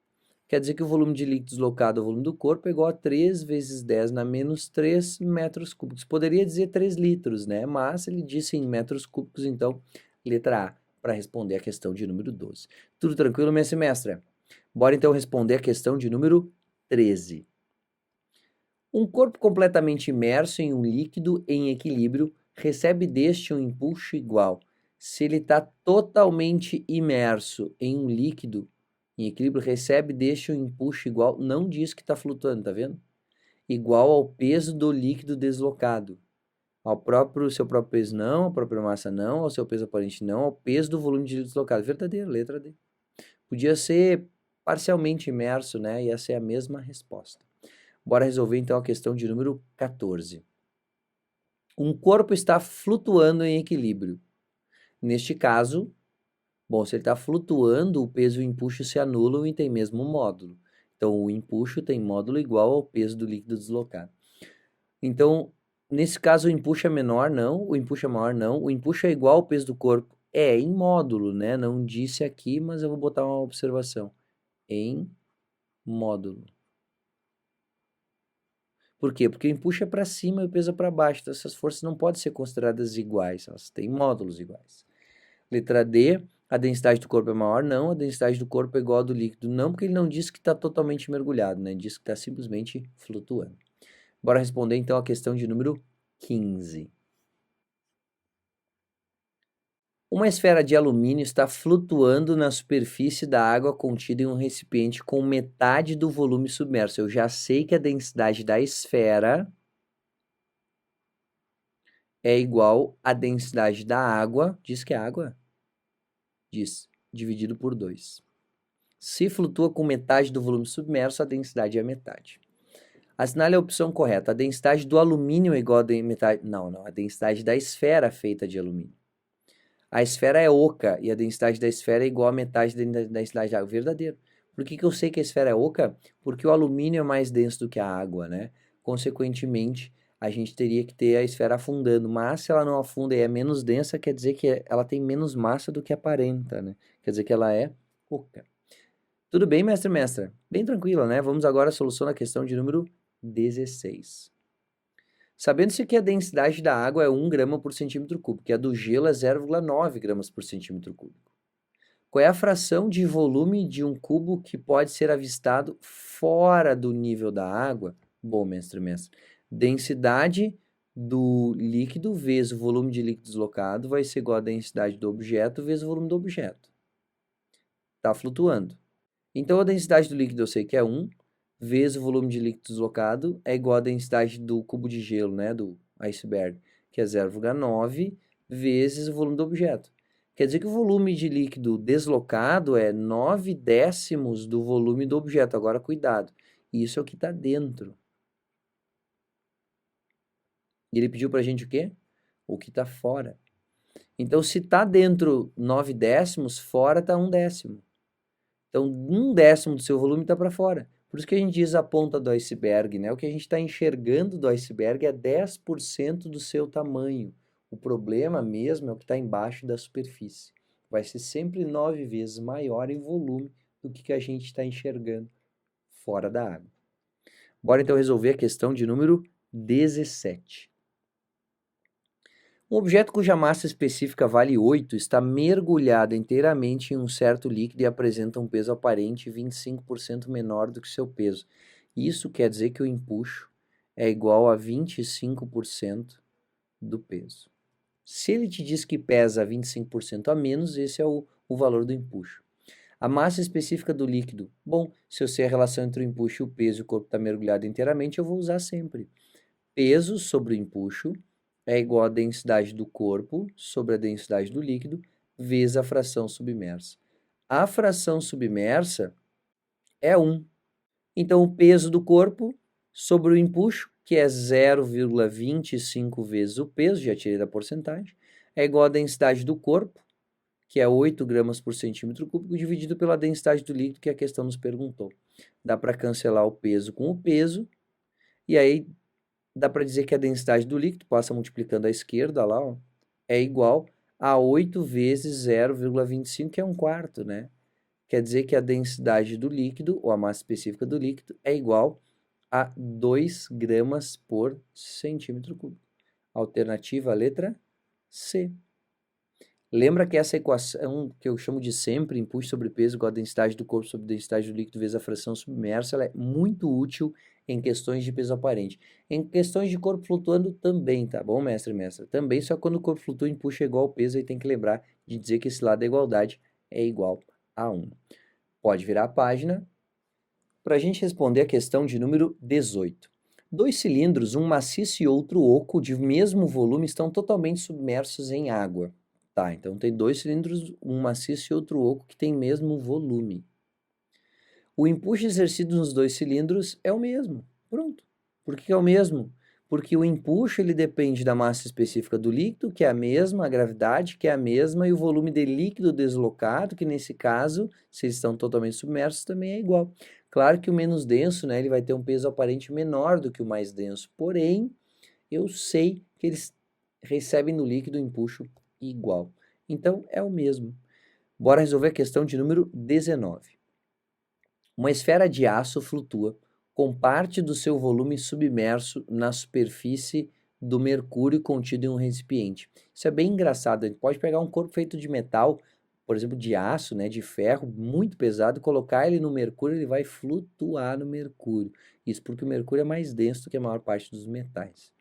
Quer dizer que o volume de líquido deslocado ao volume do corpo é igual a 3 vezes 10 na menos 3 metros cúbicos. Poderia dizer 3 litros, né? Mas ele disse em metros cúbicos, então, letra A, para responder a questão de número 12. Tudo tranquilo, minha semestra? Bora então responder a questão de número 13. Um corpo completamente imerso em um líquido em equilíbrio recebe deste um impulso igual. Se ele está totalmente imerso em um líquido em equilíbrio, recebe deste um impulso igual, não diz que está flutuando, tá vendo? Igual ao peso do líquido deslocado. Seu próprio peso não, a própria massa não, ao seu peso aparente não, ao peso do volume de líquido deslocado. Verdadeiro, letra D. Podia ser parcialmente imerso, né? Ia ser a mesma resposta. Bora resolver então a questão de número 14. Um corpo está flutuando em equilíbrio. Neste caso, bom, se ele está flutuando, o peso e o empuxo se anulam e tem mesmo módulo. Então, o empuxo tem módulo igual ao peso do líquido deslocado. Então, nesse caso, o empuxo é menor, não. O empuxo é maior, não. O empuxo é igual ao peso do corpo. É, em módulo, né? Não disse aqui, mas eu vou botar uma observação. Em módulo. Por quê? Porque o empuxo é para cima e o peso é para baixo. Então, essas forças não podem ser consideradas iguais. Elas têm módulos iguais. Letra D, a densidade do corpo é maior? Não. A densidade do corpo é igual ao do líquido? Não, porque ele não diz que está totalmente mergulhado, né? Diz que está simplesmente flutuando. Bora responder, então, a questão de número 15. Uma esfera de alumínio está flutuando na superfície da água contida em um recipiente com metade do volume submerso. Eu já sei que a densidade da esfera é igual à densidade da água. Diz que é água? Diz, dividido por 2. Se flutua com metade do volume submerso, a densidade é a metade. Assinale a opção correta. A densidade do alumínio é igual a metade... Não. A densidade da esfera feita de alumínio. A esfera é oca e a densidade da esfera é igual a metade da densidade da água. Verdadeiro. Por que eu sei que a esfera é oca? Porque o alumínio é mais denso do que a água, né? Consequentemente, a gente teria que ter a esfera afundando. Mas se ela não afunda e é menos densa, quer dizer que ela tem menos massa do que aparenta, né? Quer dizer que ela é oca. Tudo bem, mestre e mestra? Bem tranquila, né? Vamos agora à solução da questão de número 16. Sabendo-se que a densidade da água é 1 grama por centímetro cúbico, e a do gelo é 0,9 gramas por centímetro cúbico. Qual é a fração de volume de um cubo que pode ser avistado fora do nível da água? Bom, mestre, densidade do líquido vezes o volume de líquido deslocado vai ser igual à densidade do objeto vezes o volume do objeto. Está flutuando. Então, a densidade do líquido eu sei que é 1, vezes o volume de líquido deslocado é igual à densidade do cubo de gelo, né, do iceberg, que é 0,9 vezes o volume do objeto. Quer dizer que o volume de líquido deslocado é 9 décimos do volume do objeto. Agora, cuidado, isso é o que está dentro. E ele pediu para a gente o quê? O que está fora. Então, se está dentro 9 décimos, fora está 1 décimo. Então, 1 décimo do seu volume está para fora. Por isso que a gente diz a ponta do iceberg, né? O que a gente está enxergando do iceberg é 10% do seu tamanho. O problema mesmo é o que está embaixo da superfície. Vai ser sempre 9 vezes maior em volume do que a gente está enxergando fora da água. Bora então resolver a questão de número 17. Um objeto cuja massa específica vale 8 está mergulhado inteiramente em um certo líquido e apresenta um peso aparente 25% menor do que seu peso. Isso quer dizer que o empuxo é igual a 25% do peso. Se ele te diz que pesa 25% a menos, esse é o valor do empuxo. A massa específica do líquido. Bom, se eu sei a relação entre o empuxo e o peso e o corpo está mergulhado inteiramente, eu vou usar sempre. Peso sobre o empuxo é igual à densidade do corpo sobre a densidade do líquido vezes a fração submersa. A fração submersa é 1. Então, o peso do corpo sobre o empuxo, que é 0,25 vezes o peso, já tirei da porcentagem, é igual à densidade do corpo, que é 8 gramas por centímetro cúbico, dividido pela densidade do líquido que a questão nos perguntou. Dá para cancelar o peso com o peso, e aí dá para dizer que a densidade do líquido, passa multiplicando à esquerda lá, ó, é igual a 8 vezes 0,25, que é 1/4, né? Quer dizer que a densidade do líquido, ou a massa específica do líquido, é igual a 2 gramas por centímetro cúbico. Alternativa, letra C. Lembra que essa equação, que eu chamo de sempre, empuxo sobre peso igual a densidade do corpo sobre densidade do líquido vezes a fração submersa, ela é muito útil em questões de peso aparente. Em questões de corpo flutuando também, tá bom, mestre e mestra? Também, só quando o corpo flutua, empuxa é igual ao peso, aí tem que lembrar de dizer que esse lado da igualdade é igual a 1. Pode virar a página para a gente responder a questão de número 18. Dois cilindros, um maciço e outro oco, de mesmo volume, estão totalmente submersos em água. Tá, então tem dois cilindros, um maciço e outro oco, que tem mesmo volume. O empuxo exercido nos dois cilindros é o mesmo. Pronto. Por que é o mesmo? Porque o empuxo ele depende da massa específica do líquido, que é a mesma, a gravidade, que é a mesma, e o volume de líquido deslocado, que nesse caso, se eles estão totalmente submersos, também é igual. Claro que o menos denso, né, ele vai ter um peso aparente menor do que o mais denso, porém, eu sei que eles recebem no líquido um empuxo igual. Então, é o mesmo. Bora resolver a questão de número 19. Uma esfera de aço flutua com parte do seu volume submerso na superfície do mercúrio contido em um recipiente. Isso é bem engraçado. A gente pode pegar um corpo feito de metal, por exemplo, de aço, né, de ferro, muito pesado, colocar ele no mercúrio, ele vai flutuar no mercúrio. Isso porque o mercúrio é mais denso do que a maior parte dos metais.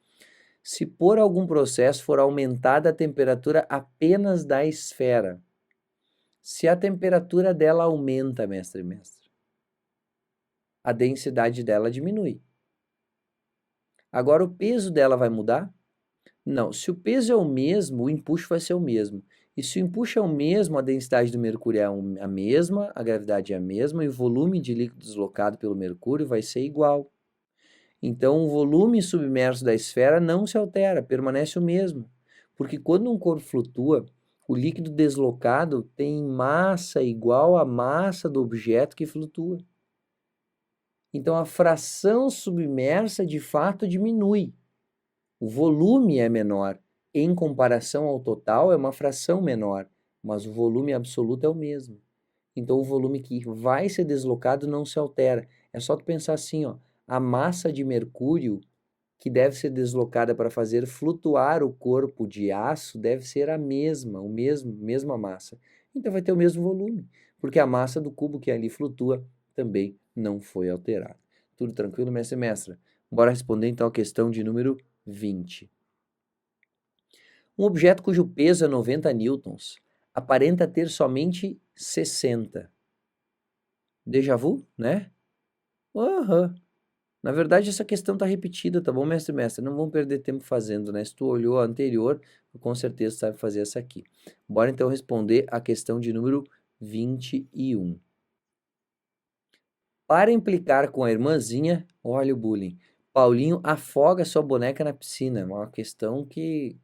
Se por algum processo for aumentada a temperatura apenas da esfera, se a temperatura dela aumenta, mestre e mestre, a densidade dela diminui. Agora, o peso dela vai mudar? Não. Se o peso é o mesmo, o empuxo vai ser o mesmo. E se o empuxo é o mesmo, a densidade do mercúrio é a mesma, a gravidade é a mesma, e o volume de líquido deslocado pelo mercúrio vai ser igual. Então, o volume submerso da esfera não se altera, permanece o mesmo. Porque quando um corpo flutua, o líquido deslocado tem massa igual à massa do objeto que flutua. Então, a fração submersa de fato diminui. O volume é menor. Em comparação ao total, é uma fração menor, mas o volume absoluto é o mesmo. Então, o volume que vai ser deslocado não se altera. É só tu pensar assim, ó, a massa de mercúrio que deve ser deslocada para fazer flutuar o corpo de aço deve ser a mesma massa. Então, vai ter o mesmo volume, porque a massa do cubo que ali flutua também não foi alterada. Tudo tranquilo, mestre e mestra? Bora responder então a questão de número 20. Um objeto cujo peso é 90 newtons aparenta ter somente 60. Déjà vu, né? Aham. Na verdade, essa questão está repetida, tá bom, mestre e mestra? Não vamos perder tempo fazendo, né? Se tu olhou a anterior, com certeza sabe fazer essa aqui. Bora então responder a questão de número 21. Para implicar com a irmãzinha, olha o bullying. Paulinho afoga sua boneca na piscina. É uma questão que,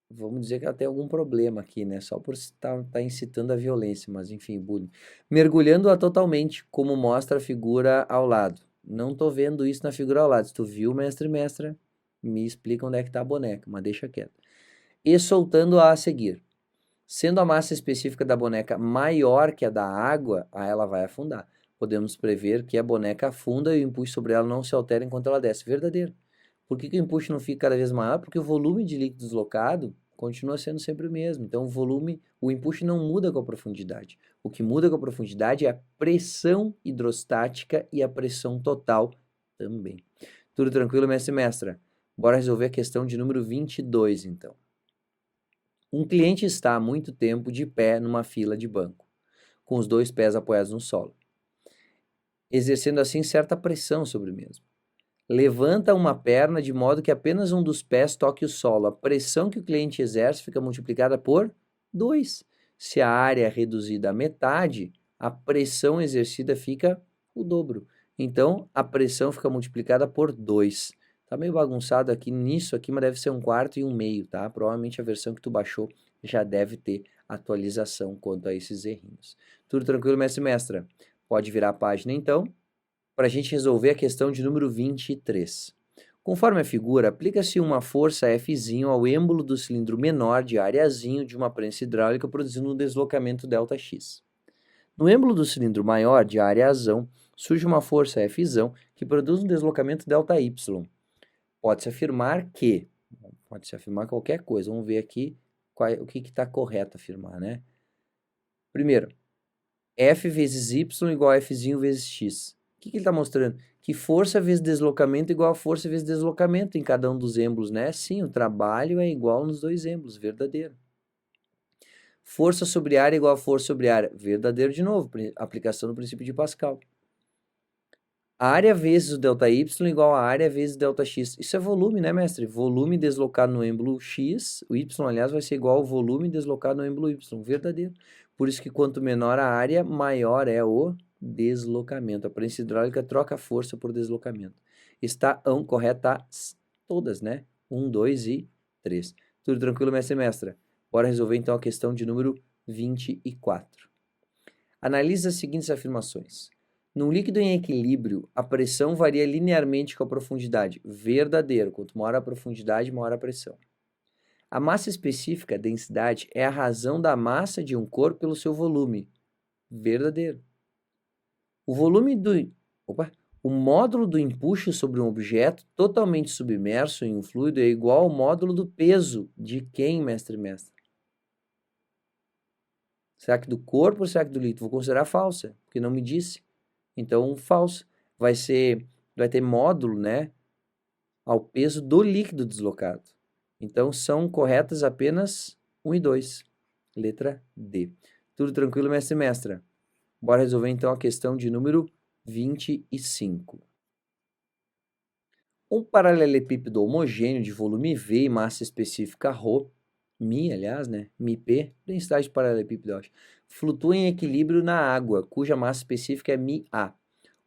vamos dizer que ela tem algum problema aqui, né? Só por estar incitando a violência, mas enfim, bullying. Mergulhando-a totalmente, como mostra a figura ao lado. Não tô vendo isso na figura ao lado. Se tu viu, mestre e mestra, me explica onde é que tá a boneca, mas deixa quieto. E soltando-a a seguir. Sendo a massa específica da boneca maior que a da água, ela vai afundar. Podemos prever que a boneca afunda e o empuxo sobre ela não se altera enquanto ela desce. Verdadeiro. Por que o empuxo não fica cada vez maior? Porque o volume de líquido deslocado continua sendo sempre o mesmo. Então o empuxo não muda com a profundidade. O que muda com a profundidade é a pressão hidrostática e a pressão total também. Tudo tranquilo, mestre e mestra? Bora resolver a questão de número 22, então. Um cliente está há muito tempo de pé numa fila de banco, com os dois pés apoiados no solo, exercendo assim certa pressão sobre o mesmo. Levanta uma perna de modo que apenas um dos pés toque o solo. A pressão que o cliente exerce fica multiplicada por 2. Se a área é reduzida à metade, a pressão exercida fica o dobro. Então, a pressão fica multiplicada por 2. Tá meio bagunçado aqui nisso aqui, mas deve ser 1/4 e 1/2, tá? Provavelmente a versão que tu baixou já deve ter atualização quanto a esses errinhos. Tudo tranquilo, mestre e mestra? Pode virar a página então, para a gente resolver a questão de número 23. Conforme a figura, aplica-se uma força F ao êmbolo do cilindro menor de áreazinho de uma prensa hidráulica, produzindo um deslocamento ΔX. No êmbolo do cilindro maior de áreazão, surge uma força F que produz um deslocamento ΔY. Pode-se afirmar que, pode-se afirmar qualquer coisa, vamos ver aqui o que está correto afirmar, né? Primeiro, F vezes Y igual a F vezes X. O que ele está mostrando? que força vezes deslocamento é igual a força vezes deslocamento em cada um dos êmbolos, né? Sim, o trabalho é igual nos dois êmbolos, verdadeiro. Força sobre área é igual a força sobre área, verdadeiro de novo, aplicação do princípio de Pascal. Área vezes o ΔY igual a área vezes ΔX. Isso é volume, né, mestre? Volume deslocado no êmbolo X, o Y, aliás, vai ser igual ao volume deslocado no êmbolo Y, verdadeiro. Por isso que quanto menor a área, maior é o deslocamento. A prensa hidráulica troca força por deslocamento. Está correta todas, né? 1, 2 e 3. Tudo tranquilo, mestre e mestra? Bora resolver então a questão de número 24. Analise as seguintes afirmações. Num líquido em equilíbrio, a pressão varia linearmente com a profundidade. Verdadeiro. Quanto maior a profundidade, maior a pressão. A massa específica, a densidade, é a razão da massa de um corpo pelo seu volume. Verdadeiro. O módulo do empuxo sobre um objeto totalmente submerso em um fluido é igual ao módulo do peso de quem, mestre e mestra? Será que do corpo ou será que do líquido? Vou considerar falsa, porque não me disse. Então, falso. Vai ter módulo, né, ao peso do líquido deslocado. Então, são corretas apenas 1 e 2. Letra D. Tudo tranquilo, mestre e mestra? Bora resolver, então, a questão de número 25. Um paralelepípedo homogêneo de volume V e massa específica ρ, μ, aliás, né, μp, densidade de paralelepípedo, eu acho, flutua em equilíbrio na água, cuja massa específica é μA,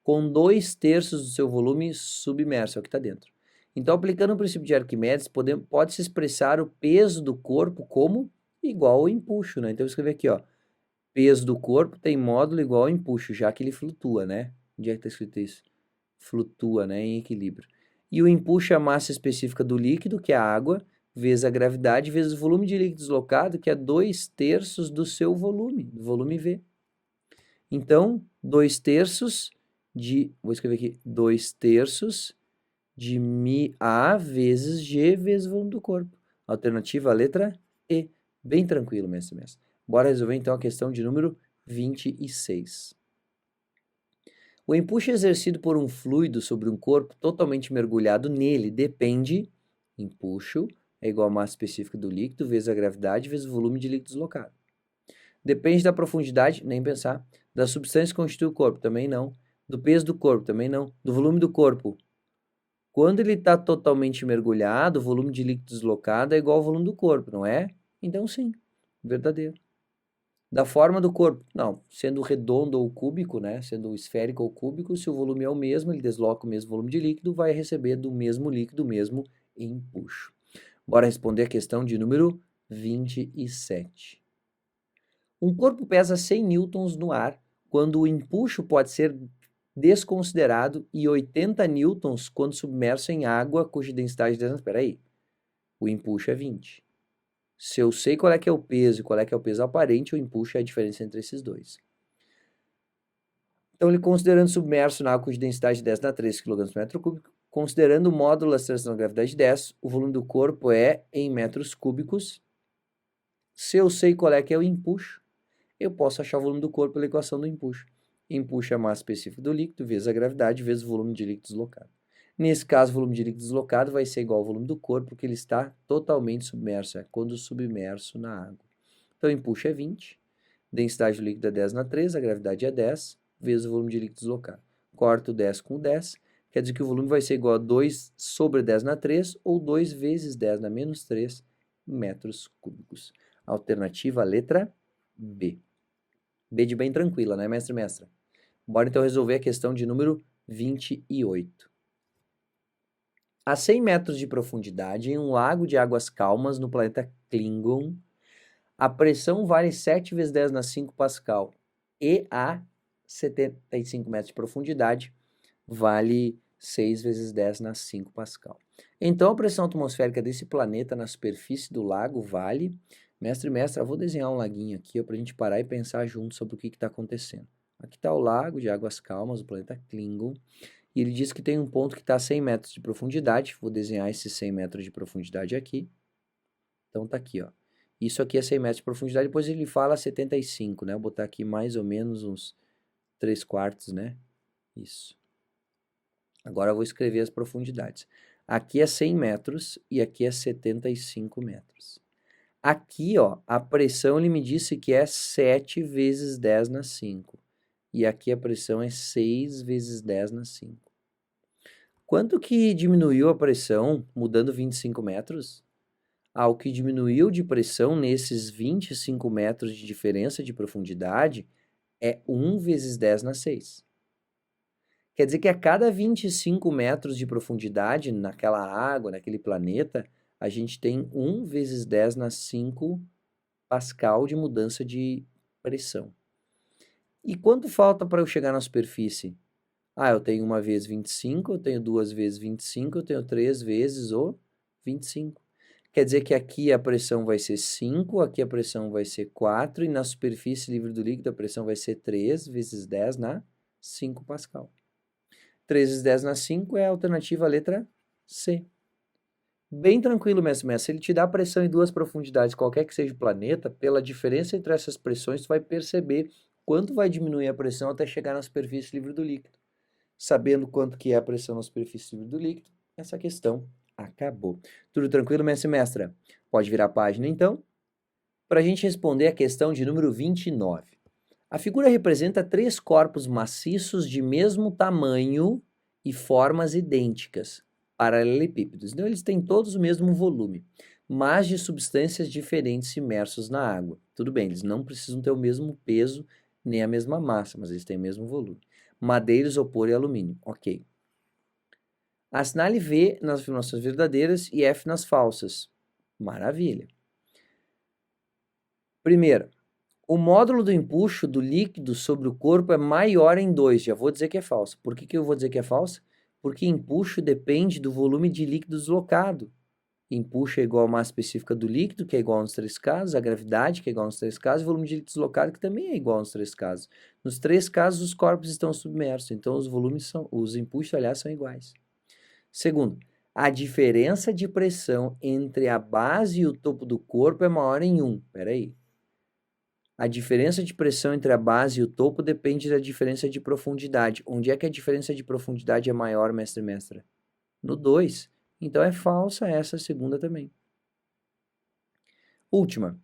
com 2/3 do seu volume submerso, é o que está dentro. Então, aplicando o princípio de Arquimedes, pode-se expressar o peso do corpo como igual ao empuxo, né? Então, eu vou escrever aqui, ó, peso do corpo tem módulo igual ao empuxo, já que ele flutua, né? Onde é que está escrito isso? Flutua, né, em equilíbrio. E o empuxo é a massa específica do líquido, que é a água, vezes a gravidade, vezes o volume de líquido deslocado, que é 2/3 do seu volume, do volume V. Então, 2/3 vou escrever aqui, 2/3 de μA vezes G vezes o volume do corpo. Alternativa, a letra E. Bem tranquilo, mestre. Bora resolver então a questão de número 26. O empuxo exercido por um fluido sobre um corpo totalmente mergulhado nele depende, empuxo é igual a massa específica do líquido vezes a gravidade vezes o volume de líquido deslocado. Depende da profundidade, nem pensar, da substância que constitui o corpo, também não, do peso do corpo, também não, do volume do corpo. Quando ele está totalmente mergulhado, o volume de líquido deslocado é igual ao volume do corpo, não é? Então sim, verdadeiro. Da forma do corpo, não, sendo redondo ou cúbico, né? Sendo esférico ou cúbico, se o volume é o mesmo, ele desloca o mesmo volume de líquido, vai receber do mesmo líquido o mesmo empuxo. Bora responder a questão de número 27. Um corpo pesa 100 newtons no ar, quando o empuxo pode ser desconsiderado, e 80 newtons quando submerso em água, cuja densidade de... Espera aí, o empuxo é 20. Se eu sei qual é que é o peso e qual é que é o peso aparente, o empuxo é a diferença entre esses dois. Então, ele considerando submerso na água cuja densidade de 10 na 3 kg por metro cúbico, considerando o módulo da aceleração da gravidade de 10, o volume do corpo é em metros cúbicos. Se eu sei qual é que é o empuxo, eu posso achar o volume do corpo pela equação do empuxo. Empuxo é a massa específica do líquido, vezes a gravidade, vezes o volume de líquido deslocado. Nesse caso, o volume de líquido deslocado vai ser igual ao volume do corpo, porque ele está totalmente submerso, é quando submerso na água. Então, o empuxo é 20, densidade do líquido é 10 na 3, a gravidade é 10, vezes o volume de líquido deslocado. Corto 10 com 10, quer dizer que o volume vai ser igual a 2 sobre 10 na 3, ou 2 vezes 10 na menos 3 metros cúbicos. Alternativa, letra B. B de bem tranquila, né, mestre e mestra? Bora então resolver a questão de número 28. A 100 metros de profundidade, em um lago de águas calmas no planeta Klingon, a pressão vale 7 vezes 10 na 5 Pascal, e a 75 metros de profundidade vale 6 vezes 10 na 5 Pascal. Então, a pressão atmosférica desse planeta na superfície do lago vale... Mestre e mestra, eu vou desenhar um laguinho aqui para a gente parar e pensar junto sobre o que está acontecendo. Aqui está o lago de águas calmas, o planeta Klingon, e ele diz que tem um ponto que está a 100 metros de profundidade. Vou desenhar esses 100 metros de profundidade aqui. Então, está aqui, ó. Isso aqui é 100 metros de profundidade, depois ele fala 75, né? Vou botar aqui mais ou menos uns 3/4, né? Isso. Agora eu vou escrever as profundidades. Aqui é 100 metros e aqui é 75 metros. Aqui, ó, a pressão ele me disse que é 7 vezes 10 na 5. E aqui a pressão é 6 vezes 10 na 5. Quanto que diminuiu a pressão mudando 25 metros? O que diminuiu de pressão nesses 25 metros de diferença de profundidade é 1 vezes 10 na 6. Quer dizer que a cada 25 metros de profundidade naquela água, naquele planeta, a gente tem 1 vezes 10 na 5 pascal de mudança de pressão. E quanto falta para eu chegar na superfície? Eu tenho 1 vezes 25, eu tenho 2 vezes 25, eu tenho 3 vezes o 25. Quer dizer que aqui a pressão vai ser 5, aqui a pressão vai ser 4, e na superfície livre do líquido a pressão vai ser 3 vezes 10 na 5 pascal. 3 vezes 10 na 5 é a alternativa letra C. Bem tranquilo, mestre. Se ele te dá pressão em duas profundidades, qualquer que seja o planeta, pela diferença entre essas pressões, tu vai perceber quanto vai diminuir a pressão até chegar na superfície livre do líquido. Sabendo quanto que é a pressão na superfície livre do líquido, essa questão acabou. Tudo tranquilo, mestra? Pode virar a página, então, para a gente responder a questão de número 29. A figura representa 3 corpos maciços de mesmo tamanho e formas idênticas, paralelepípedos. Então, eles têm todos o mesmo volume, mas de substâncias diferentes imersos na água. Tudo bem, eles não precisam ter o mesmo peso nem a mesma massa, mas eles têm o mesmo volume. Madeira, isopor e alumínio. Ok. Assinale V nas afirmações verdadeiras e F nas falsas. Maravilha. Primeiro, o módulo do empuxo do líquido sobre o corpo é maior em 2. Já vou dizer que é falso. Por que eu vou dizer que é falso? Porque empuxo depende do volume de líquido deslocado. Empuxo é igual a massa específica do líquido, que é igual nos 3 casos, a gravidade, que é igual nos 3 casos, e o volume de líquido deslocado, que também é igual nos 3 casos. Nos 3 casos, os corpos estão submersos, então os empuxos, aliás, são iguais. Segundo, a diferença de pressão entre a base e o topo do corpo é maior em 1. Espera aí. A diferença de pressão entre a base e o topo depende da diferença de profundidade. Onde é que a diferença de profundidade é maior, mestre? No 2. Então é falsa essa segunda também. Última.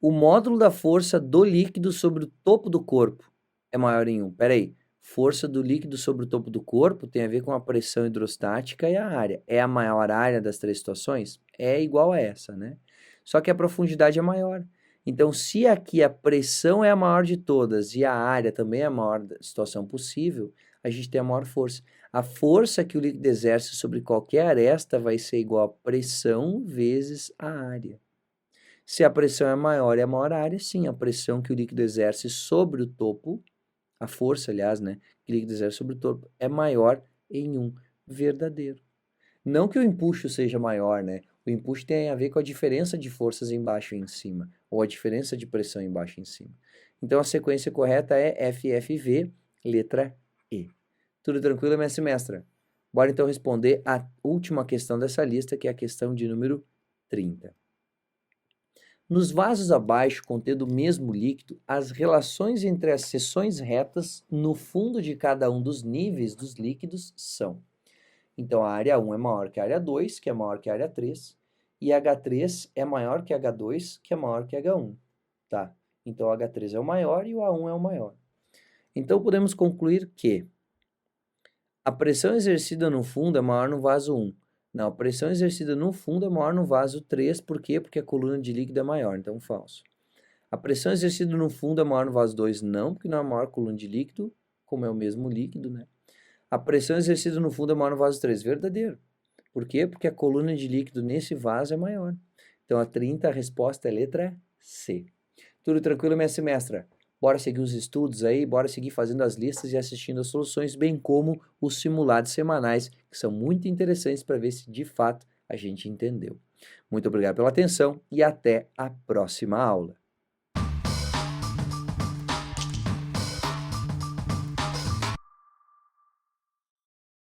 O módulo da força do líquido sobre o topo do corpo é maior em 1. Espera aí. Força do líquido sobre o topo do corpo tem a ver com a pressão hidrostática e a área. É a maior área das 3 situações? É igual a essa, né? Só que a profundidade é maior. Então, se aqui a pressão é a maior de todas e a área também é a maior situação possível, a gente tem a maior força. A força que o líquido exerce sobre qualquer aresta vai ser igual a pressão vezes a área. Se a pressão é maior e a maior área, sim, a pressão que o líquido exerce sobre o topo, a força, aliás, né, que o líquido exerce sobre o topo, é maior em 1. Verdadeiro. Não que o empuxo seja maior, né? O empuxo tem a ver com a diferença de forças embaixo e em cima, ou a diferença de pressão embaixo e em cima. Então, a sequência correta é FFV, letra E. Tudo tranquilo, mestra? Bora então responder a última questão dessa lista, que é a questão de número 30. Nos vasos abaixo, contendo o mesmo líquido, as relações entre as seções retas no fundo de cada um dos níveis dos líquidos são. Então, a área 1 é maior que a área 2, que é maior que a área 3, e H3 é maior que H2, que é maior que H1, tá? Então, o H3 é o maior e o A1 é o maior. Então, podemos concluir que a pressão exercida no fundo é maior no vaso 1. Não, a pressão exercida no fundo é maior no vaso 3, por quê? Porque a coluna de líquido é maior, então falso. A pressão exercida no fundo é maior no vaso 2, não, porque não é a maior coluna de líquido, como é o mesmo líquido, né? A pressão exercida no fundo é maior no vaso 3, verdadeiro. Por quê? Porque a coluna de líquido nesse vaso é maior. Então, a 30, a resposta é letra C. Tudo tranquilo, mestra? Bora seguir os estudos aí, bora seguir fazendo as listas e assistindo as soluções, bem como os simulados semanais, que são muito interessantes para ver se de fato a gente entendeu. Muito obrigado pela atenção e até a próxima aula.